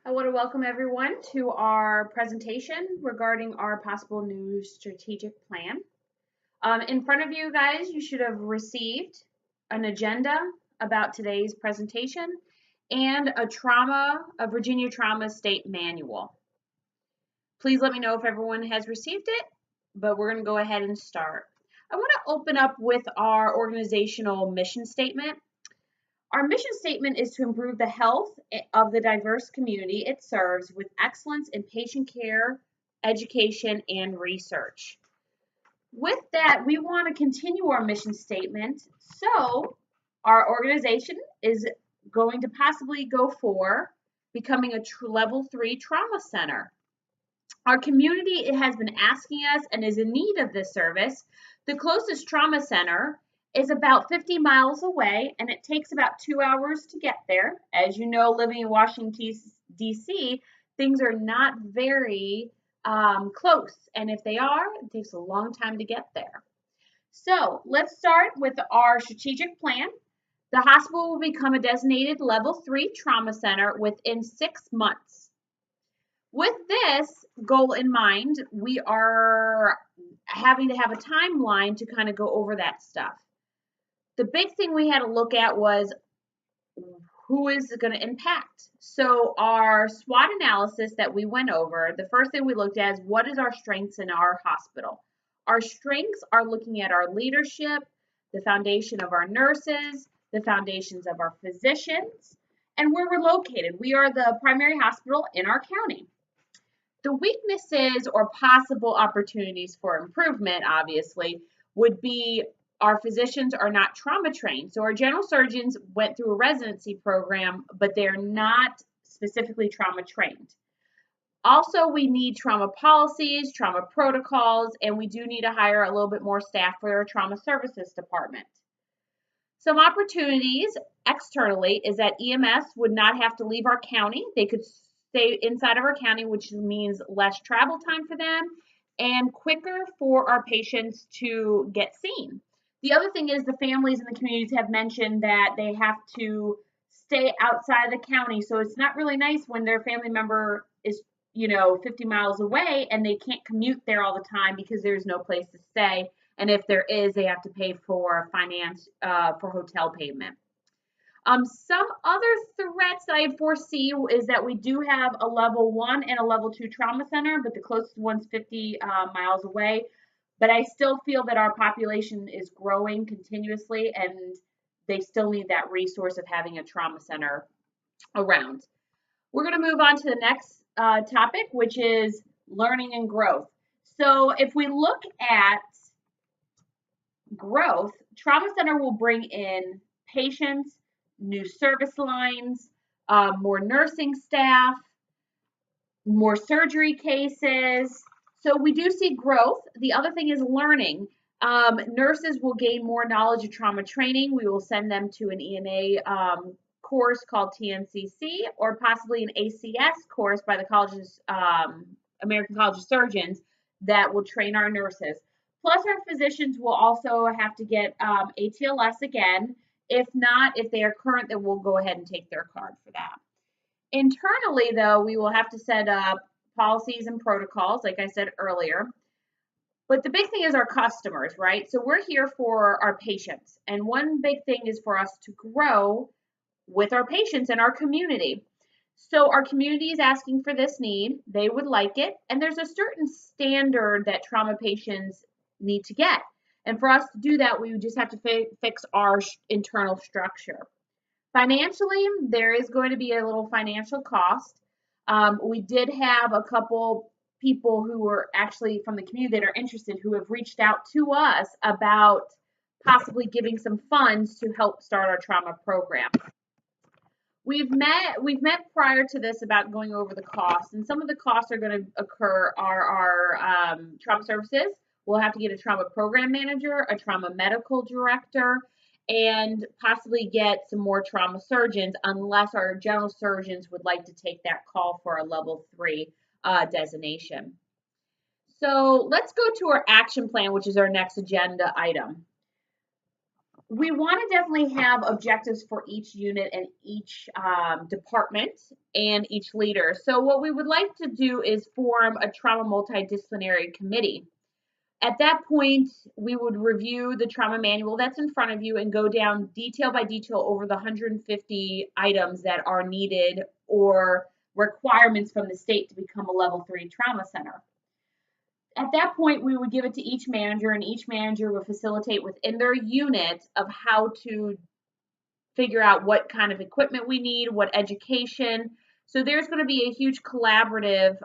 I want to welcome everyone to our presentation regarding our possible new strategic plan. In front of you guys, you should have received an agenda about today's presentation and a Virginia Trauma State Manual. Please let me know if everyone has received it, but we're going to go ahead and start. I want to open up with our organizational mission statement. Our mission statement is to improve the health of the diverse community it serves with excellence in patient care, education, and research. With that, we want to continue our mission statement. So our organization is going to possibly go for becoming a level 3 trauma center. Our community has been asking us and is in need of this service. The closest trauma center is about 50 miles away, and it takes about 2 hours to get there. As you know, living in Washington, D.C., things are not very close, and if they are, it takes a long time to get there. So let's start with our strategic plan. The hospital will become a designated level 3 trauma center within 6 months. With this goal in mind, we are having to have a timeline to kind of go over that stuff. The big thing we had to look at was who is it going to impact. So our SWOT analysis that we went over, the first thing we looked at is what is our strengths in our hospital. Our strengths are looking at our leadership, the foundation of our nurses, the foundations of our physicians, and where we're located. We are the primary hospital in our county. The weaknesses or possible opportunities for improvement, obviously, would be our physicians are not trauma trained. So our general surgeons went through a residency program, but they're not specifically trauma trained. Also, we need trauma policies, trauma protocols, and we do need to hire a little bit more staff for our trauma services department. Some opportunities externally is that EMS would not have to leave our county. They could stay inside of our county, which means less travel time for them and quicker for our patients to get seen. The other thing is the families and the communities have mentioned that they have to stay outside of the county. So it's not really nice when their family member is, 50 miles away and they can't commute there all the time because there's no place to stay. And if there is, they have to pay for for hotel payment. Some other threats that I foresee is that we do have a level 1 and a level 2 trauma center, but the closest one's 50 miles away. But I still feel that our population is growing continuously, and they still need that resource of having a trauma center around. We're going to move on to the next topic, which is learning and growth. So if we look at growth, trauma center will bring in patients, new service lines, more nursing staff, more surgery cases. So we do see growth. The other thing is learning. Nurses will gain more knowledge of trauma training. We will send them to an ENA course called TNCC or possibly an ACS course by the college's American College of Surgeons that will train our nurses. Plus, our physicians will also have to get ATLS again. If not, if they are current, then we'll go ahead and take their card for that. Internally, though, we will have to set up policies and protocols, like I said earlier. But the big thing is our customers, right? So we're here for our patients. And one big thing is for us to grow with our patients and our community. So our community is asking for this need. They would like it. And there's a certain standard that trauma patients need to get. And for us to do that, we just have to fix our internal structure. Financially, there is going to be a little financial cost. We did have a couple people who were actually from the community that are interested who have reached out to us about possibly giving some funds to help start our trauma program. We've met prior to this about going over the costs, and some of the costs are going to occur are our trauma services. We'll have to get a trauma program manager, a trauma medical director, and possibly get some more trauma surgeons unless our general surgeons would like to take that call for a level 3 designation. So let's go to our action plan, which is our next agenda item. We want to definitely have objectives for each unit and each department and each leader. So what we would like to do is form a trauma multidisciplinary committee. At that point, we would review the trauma manual that's in front of you and go down detail by detail over the 150 items that are needed or requirements from the state to become a level 3 trauma center. At that point, we would give it to each manager, and each manager would facilitate within their unit of how to figure out what kind of equipment we need, what education. So there's going to be a huge collaborative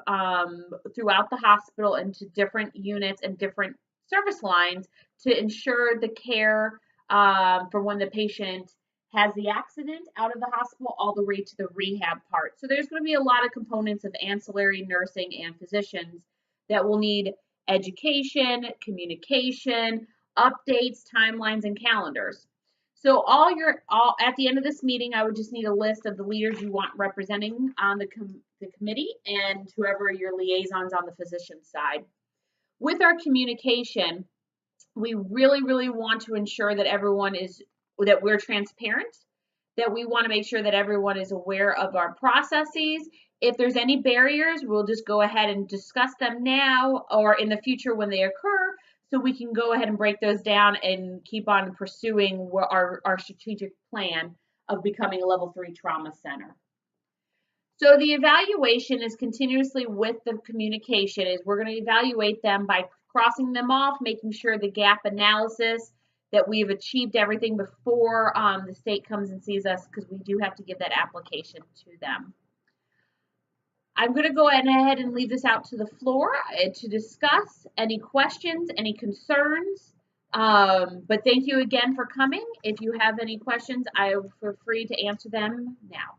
throughout the hospital into different units and different service lines to ensure the care from when the patient has the accident out of the hospital all the way to the rehab part. So there's going to be a lot of components of ancillary nursing and physicians that will need education, communication, updates, timelines, and calendars. So all at the end of this meeting, I would just need a list of the leaders you want representing on the committee and whoever your liaisons on the physician side. With our communication, we really want to ensure that that we're transparent, that we want to make sure that everyone is aware of our processes. If there's any barriers, we'll just go ahead and discuss them now or in the future when they occur, so we can go ahead and break those down and keep on pursuing our strategic plan of becoming a level 3 trauma center. So the evaluation is continuously with the communication. Is we're going to evaluate them by crossing them off, making sure the gap analysis that we've achieved everything before the state comes and sees us, because we do have to give that application to them. I'm going to go ahead and leave this out to the floor to discuss any questions, any concerns. But thank you again for coming. If you have any questions, I feel free to answer them now.